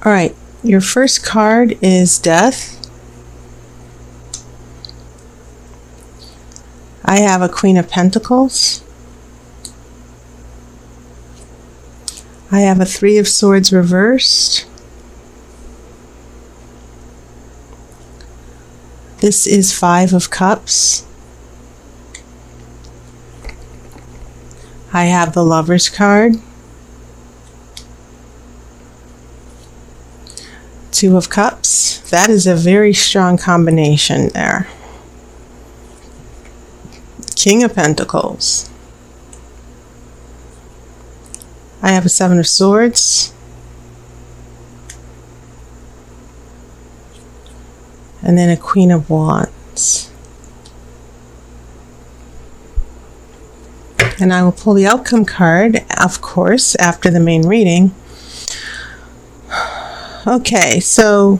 All right, your first card is Death. I have a Queen of Pentacles. I have a Three of Swords reversed. This is Five of Cups. I have the Lover's card. Two of Cups. That is a very strong combination there. King of Pentacles. I have a Seven of Swords. And then a Queen of Wands. And I will pull the outcome card, of course, after the main reading. Okay, so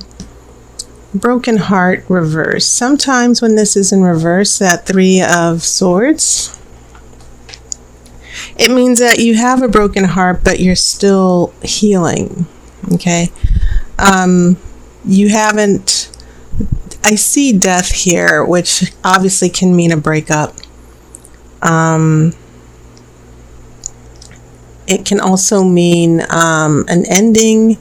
broken heart reverse. Sometimes when this is in reverse, that Three of Swords, it means that you have a broken heart, but you're still healing. Okay, you haven't. I see death here, which obviously can mean a breakup. It can also mean an ending.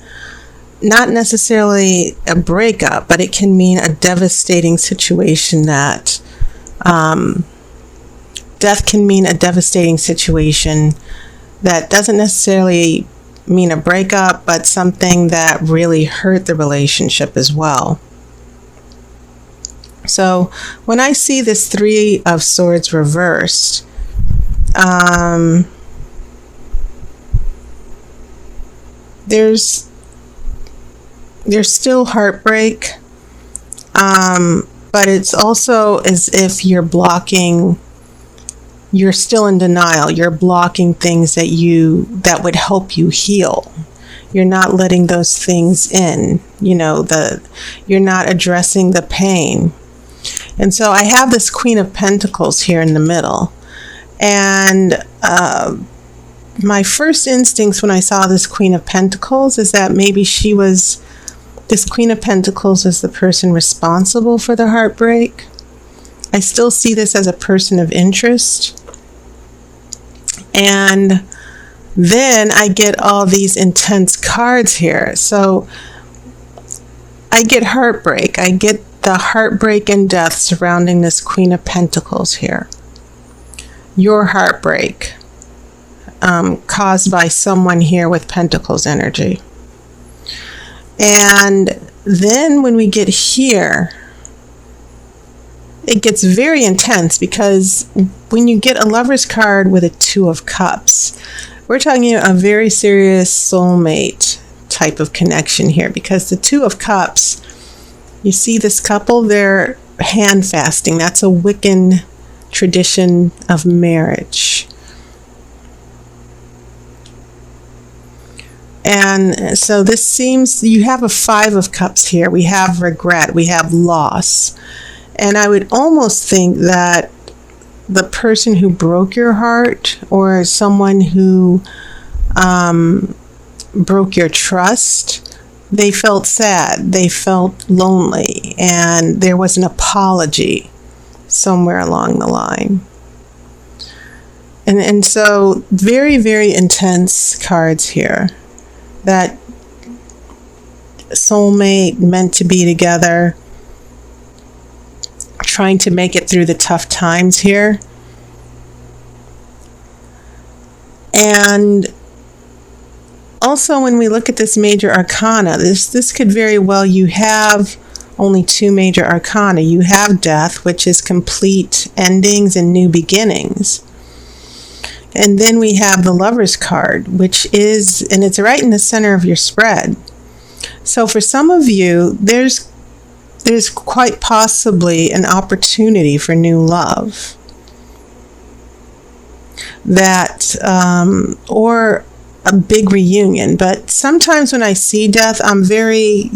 Not necessarily a breakup, but it can mean a devastating situation that death can mean a devastating situation that doesn't necessarily mean a breakup, but something that really hurt the relationship as well. So when I see this Three of Swords reversed, there's still heartbreak, but it's also as if you're still in denial. You're blocking things that would help you heal. You're not letting those things in, you're not addressing the pain. And so I have this Queen of Pentacles here in the middle. And my first instincts when I saw this Queen of Pentacles is that maybe this Queen of Pentacles is the person responsible for the heartbreak. I still see this as a person of interest. And then I get all these intense cards here. So I get heartbreak. I get the heartbreak and death surrounding this Queen of Pentacles here. Your heartbreak caused by someone here with Pentacles energy. And then when we get here, it gets very intense, because when you get a Lover's card with a Two of Cups, we're talking a very serious soulmate type of connection here, because the Two of Cups, you see this couple, they're hand fasting. That's a Wiccan tradition of marriage. And so this seems, you have a Five of Cups here. We have regret, we have loss. And I would almost think that the person who broke your heart, or someone who broke your trust, they felt sad, they felt lonely, and there was an apology somewhere along the line. And so very, very intense cards here. That soulmate, meant to be together, trying to make it through the tough times here. And also when we look at this major arcana, this could very well, you have only two major arcana. You have death, which is complete endings and new beginnings. And then we have the Lover's card, which is, and it's right in the center of your spread. So for some of you, there's quite possibly an opportunity for new love. That, or a big reunion. But sometimes when I see death, I'm very,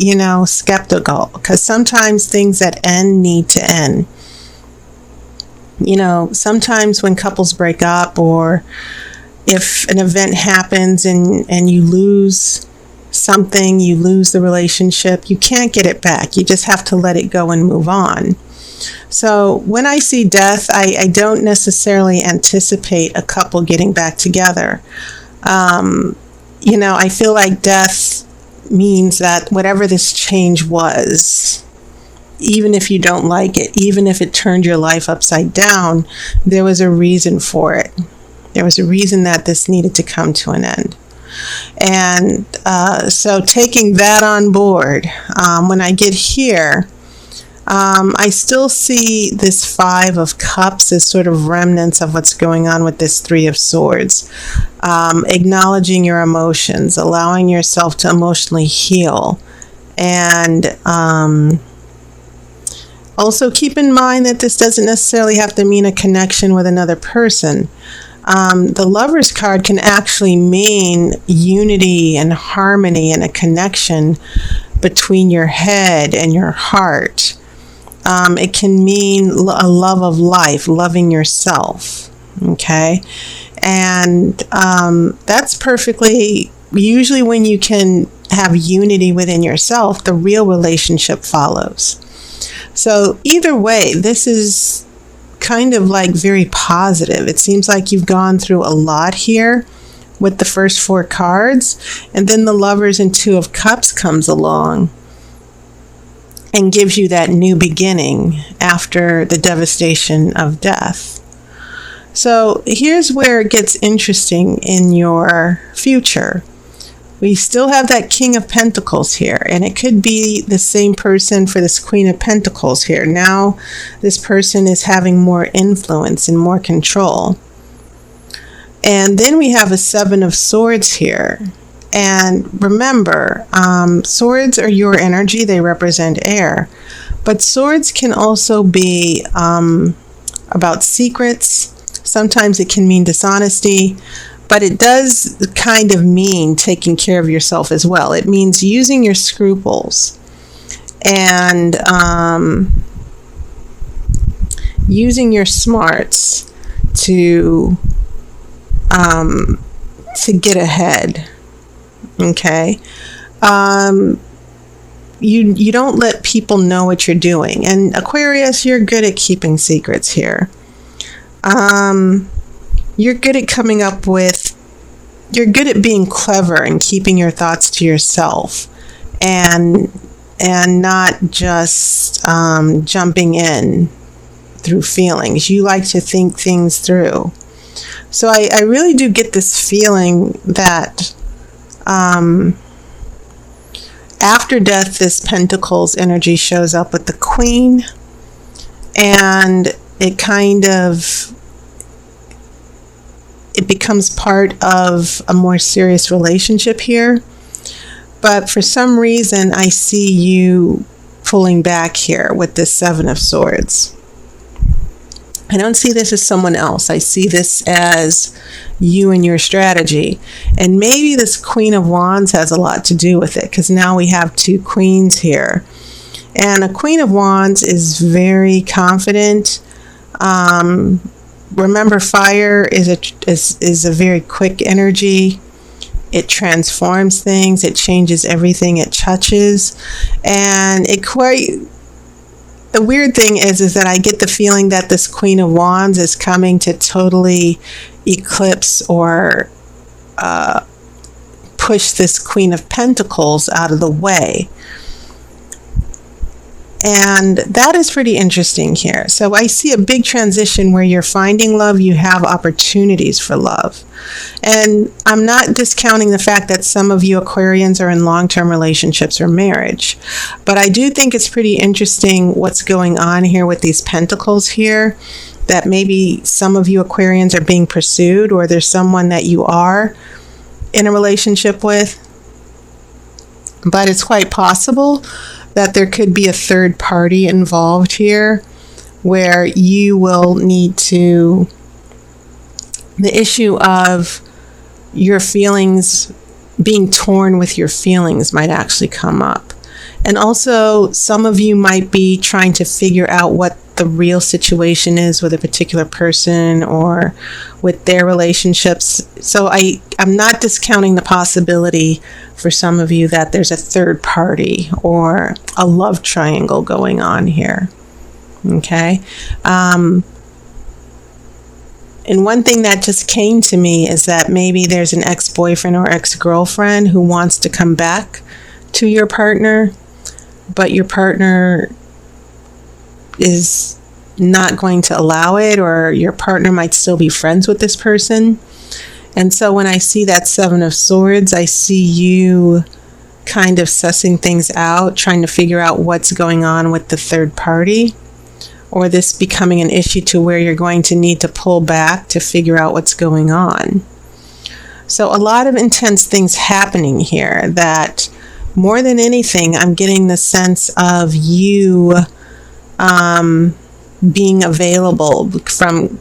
skeptical, because sometimes things that end need to end. Sometimes when couples break up, or if an event happens and you lose something, you lose the relationship, you can't get it back. You just have to let it go and move on. So when I see death, I don't necessarily anticipate a couple getting back together. I feel like death means that whatever this change was, even if you don't like it, even if it turned your life upside down, there was a reason for it. There was a reason that this needed to come to an end. And so taking that on board, when I get here, I still see this 5 of Cups as sort of remnants of what's going on with this 3 of Swords. Acknowledging your emotions, allowing yourself to emotionally heal. And also keep in mind that this doesn't necessarily have to mean a connection with another person. The Lover's card can actually mean unity and harmony and a connection between your head and your heart. It can mean a love of life, loving yourself, okay? And that's perfectly, usually when you can have unity within yourself, the real relationship follows. So either way, this is kind of like very positive. It seems like you've gone through a lot here with the first 4 cards, and then the Lovers and 2 of Cups comes along and gives you that new beginning after the devastation of death. So here's where it gets interesting in your future. We still have that King of Pentacles here, and it could be the same person for this Queen of Pentacles here. Now this person is having more influence and more control. And then we have a 7 of Swords here. And remember, swords are your energy. They represent air. But swords can also be about secrets. Sometimes it can mean dishonesty. But it does kind of mean taking care of yourself as well. It means using your scruples and using your smarts to get ahead. Okay. You don't let people know what you're doing. And Aquarius, you're good at keeping secrets here. You're good at you're good at being clever and keeping your thoughts to yourself and not just jumping in through feelings. You like to think things through. So I really do get this feeling that after death, this Pentacles energy shows up with the Queen, and it becomes part of a more serious relationship here. But for some reason, I see you pulling back here with this 7 of Swords. I don't see this as someone else. I see this as you and your strategy. And maybe this Queen of Wands has a lot to do with it, because now we have 2 queens here. And a Queen of Wands is very confident. Remember, fire is a very quick energy. It transforms things. It changes everything it touches. And the weird thing is that I get the feeling that this Queen of Wands is coming to totally eclipse or push this Queen of Pentacles out of the way. And that is pretty interesting here. So I see a big transition where you're finding love, you have opportunities for love. And I'm not discounting the fact that some of you Aquarians are in long-term relationships or marriage. But I do think it's pretty interesting what's going on here with these pentacles here, that maybe some of you Aquarians are being pursued, or there's someone that you are in a relationship with. But it's quite possible that there could be a third party involved here, where you will need to, the issue of your feelings, being torn with your feelings might actually come up. And also some of you might be trying to figure out what the real situation is with a particular person or with their relationships. So I'm not discounting the possibility for some of you that there's a third party or a love triangle going on here. Okay. And one thing that just came to me is that maybe there's an ex-boyfriend or ex-girlfriend who wants to come back to your partner, but your partner is not going to allow it, or your partner might still be friends with this person. And so when I see that Seven of Swords, I see you kind of sussing things out, trying to figure out what's going on with the third party, or this becoming an issue to where you're going to need to pull back to figure out what's going on. So a lot of intense things happening here that, more than anything, I'm getting the sense of you being available from,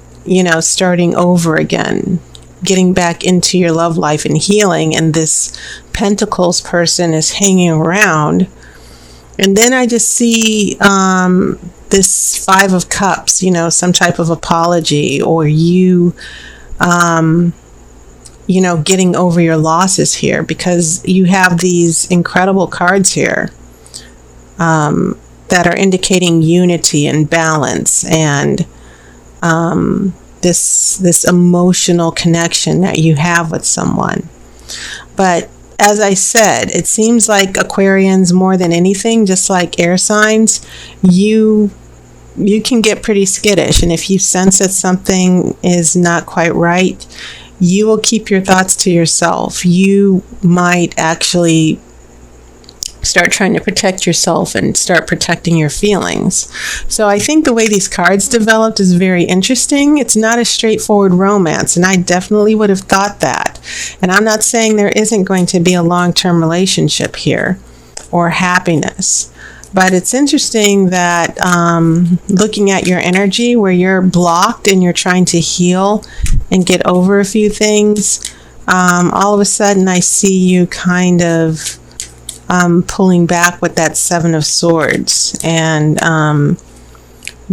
starting over again, getting back into your love life and healing. And this Pentacles person is hanging around. And then I just see this Five of Cups, some type of apology, or you, getting over your losses here, because you have these incredible cards here that are indicating unity and balance and this emotional connection that you have with someone. But as I said, it seems like Aquarians, more than anything, just like air signs, you can get pretty skittish. And if you sense that something is not quite right, you will keep your thoughts to yourself. You might actually start trying to protect yourself and start protecting your feelings. So I think the way these cards developed is very interesting. It's not a straightforward romance, and I definitely would have thought that. And I'm not saying there isn't going to be a long-term relationship here or happiness, but it's interesting that looking at your energy where you're blocked and you're trying to heal and get over a few things, all of a sudden I see you kind of pulling back with that Seven of Swords and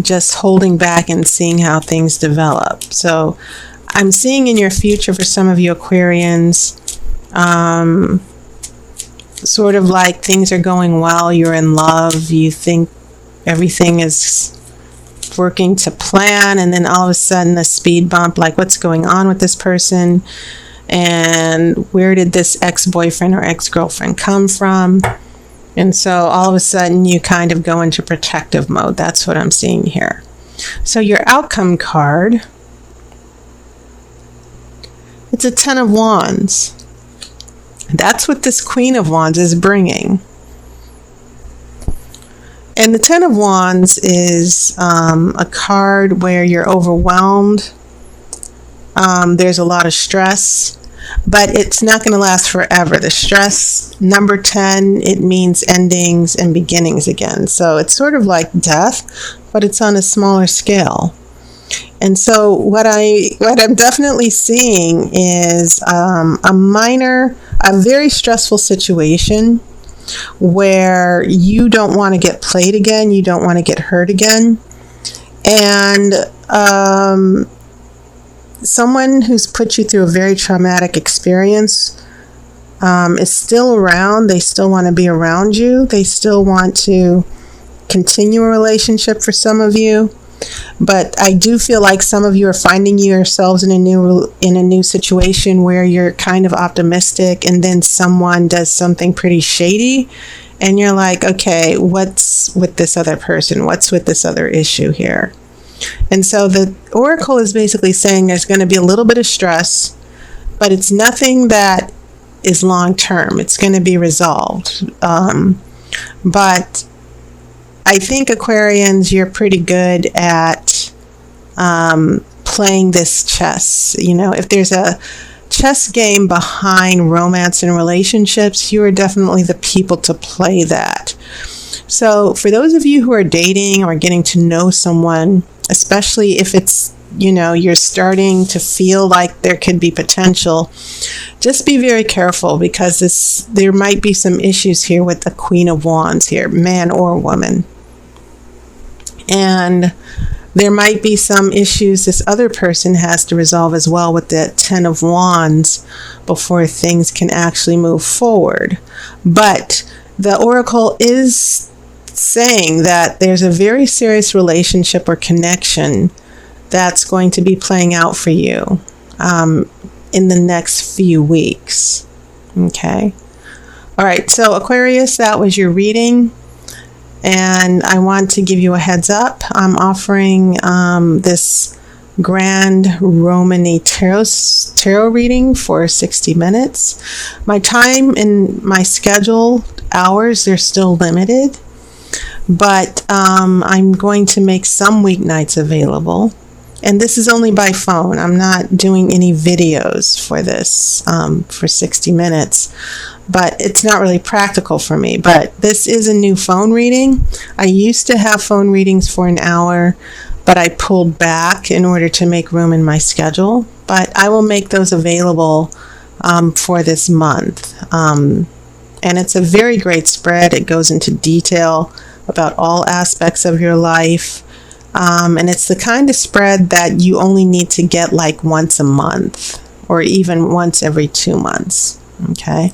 just holding back and seeing how things develop. So I'm seeing in your future for some of you Aquarians, sort of like things are going well, you're in love, you think everything is working to plan, and then all of a sudden a speed bump, like what's going on with this person? And where did this ex-boyfriend or ex-girlfriend come from? And so all of a sudden you kind of go into protective mode. That's what I'm seeing here. So your outcome card, it's a Ten of Wands. That's what this Queen of Wands is bringing. And the Ten of Wands is a card where you're overwhelmed. There's a lot of stress, but it's not going to last forever. The stress, number 10, it means endings and beginnings again. So it's sort of like death, but it's on a smaller scale. And so what I'm definitely seeing is a very stressful situation where you don't want to get played again, you don't want to get hurt again, and someone who's put you through a very traumatic experience is still around. They still want to be around you. They still want to continue a relationship for some of you. But I do feel like some of you are finding yourselves in a new situation where you're kind of optimistic, and then someone does something pretty shady, and you're like, okay, what's with this other person? What's with this other issue here? And so the Oracle is basically saying there's going to be a little bit of stress, but it's nothing that is long term. It's going to be resolved. But I think Aquarians, you're pretty good at playing this chess. If there's a chess game behind romance and relationships, you are definitely the people to play that. So for those of you who are dating or getting to know someone, especially if it's, you're starting to feel like there could be potential, just be very careful, because there might be some issues here with the Queen of Wands here, man or woman. And there might be some issues this other person has to resolve as well with the 10 of Wands before things can actually move forward. But the Oracle is saying that there's a very serious relationship or connection that's going to be playing out for you in the next few weeks. Okay. All right. So Aquarius, that was your reading. And I want to give you a heads up. I'm offering this Grand Romani tarot reading for 60 minutes. My time and my schedule hours, they're still limited. But I'm going to make some weeknights available. And this is only by phone. I'm not doing any videos for this for 60 minutes. But it's not really practical for me. But this is a new phone reading. I used to have phone readings for an hour, but I pulled back in order to make room in my schedule. But I will make those available for this month. And it's a very great spread. It goes into detail about all aspects of your life. And it's the kind of spread that you only need to get like once a month or even once every 2 months. Okay,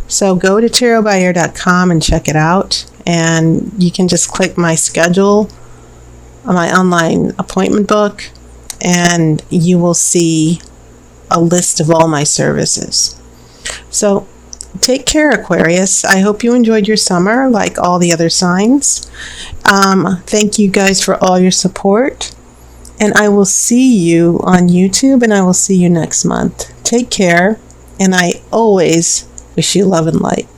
so go to tarotbyear.com and check it out. And you can just click my schedule, my online appointment book, and you will see a list of all my services. So take care, Aquarius. I hope you enjoyed your summer like all the other signs. Thank you guys for all your support. And I will see you on YouTube, and I will see you next month. Take care, and I always wish you love and light.